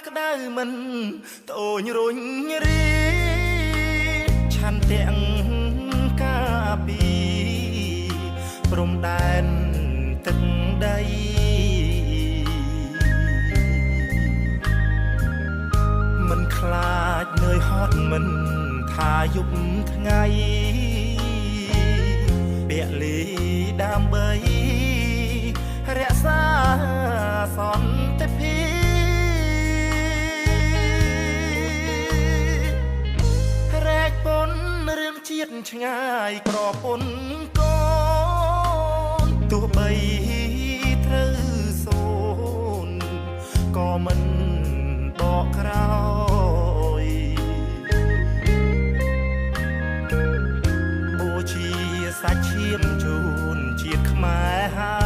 ក្តៅមិនតូចរុញរីឆាន់ទាំងកាពីព្រំដែនទឹកដីមិនខ្លាចនឿយហត់មិនថាយប់ថ្ងៃពលីដើម្បីរក្សាសន្តិភាពរែកពុនរឿងជាតិឆ្ងាយក្រពុនកូនទោះបីត្រូវសូនក៏មិនបកក្រោយបូជាសាច់ឈាមជូនជាតិខ្មែរហើ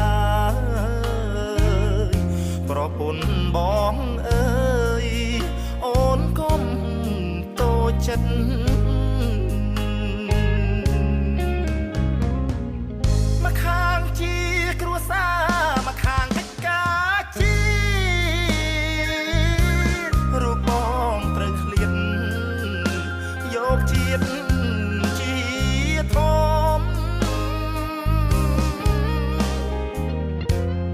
យប្រពន្ធបងអើយអូនកុំតូចចិត្តមកខាងជាគ្រួសារមកខាងកិច្ចការជាតិរូបបងត្រូវឃ្លាតយកជាតិជាធំ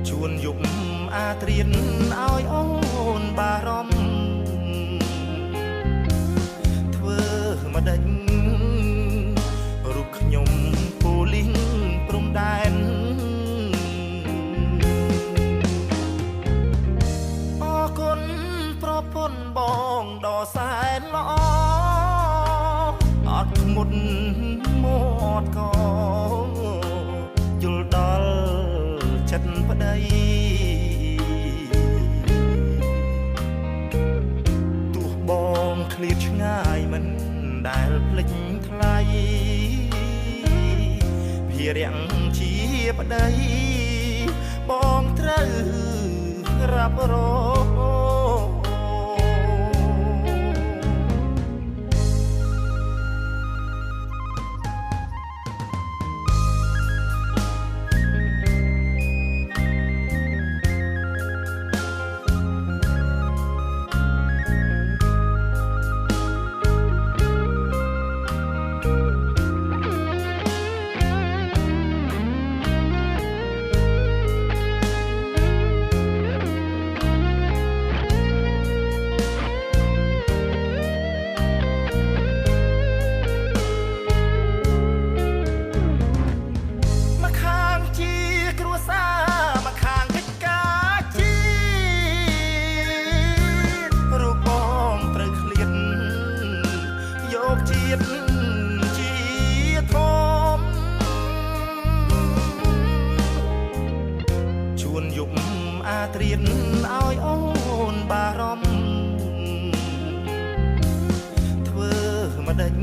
ជួនយប់អាត្រៀនឲ្យអូនបារម្ភធ្វើមកដេញរូបខ្ញុំពូលីងព្រំដែនអរគុណប្រពន្ធបងដ៏សែនល្អអត់ធ្មត់មាត់ក៏យល់ដល់ចិត្តប្តីទោះបងឃ្លាតឆ្ងាយមិនដែលភ្លេចថ្លៃភារៈជាប្តីបងត្រូវរ៉ាប់រងជួនយប់អាត្រៀនឲ្យអូនបារម្ភធ្វើមកដេញ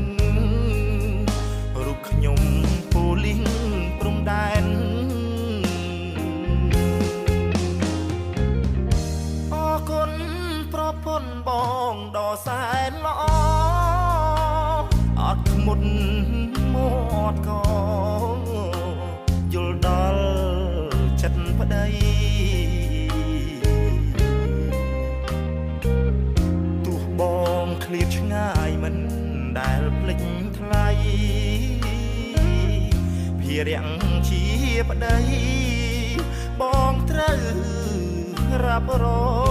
រូបខ្ញុំពូលីងព្រំដែនអរគុណប្រពន្ធបងដ៏សែនល្អអត់ធ្មត់មាត់ក៏យល់ដល់ចិត្តប្តីទោះបងឃ្លាតឆ្ងាយមិនដែលភ្លេចថ្លៃភារៈជាប្តីបងត្រូវរ៉ាប់រង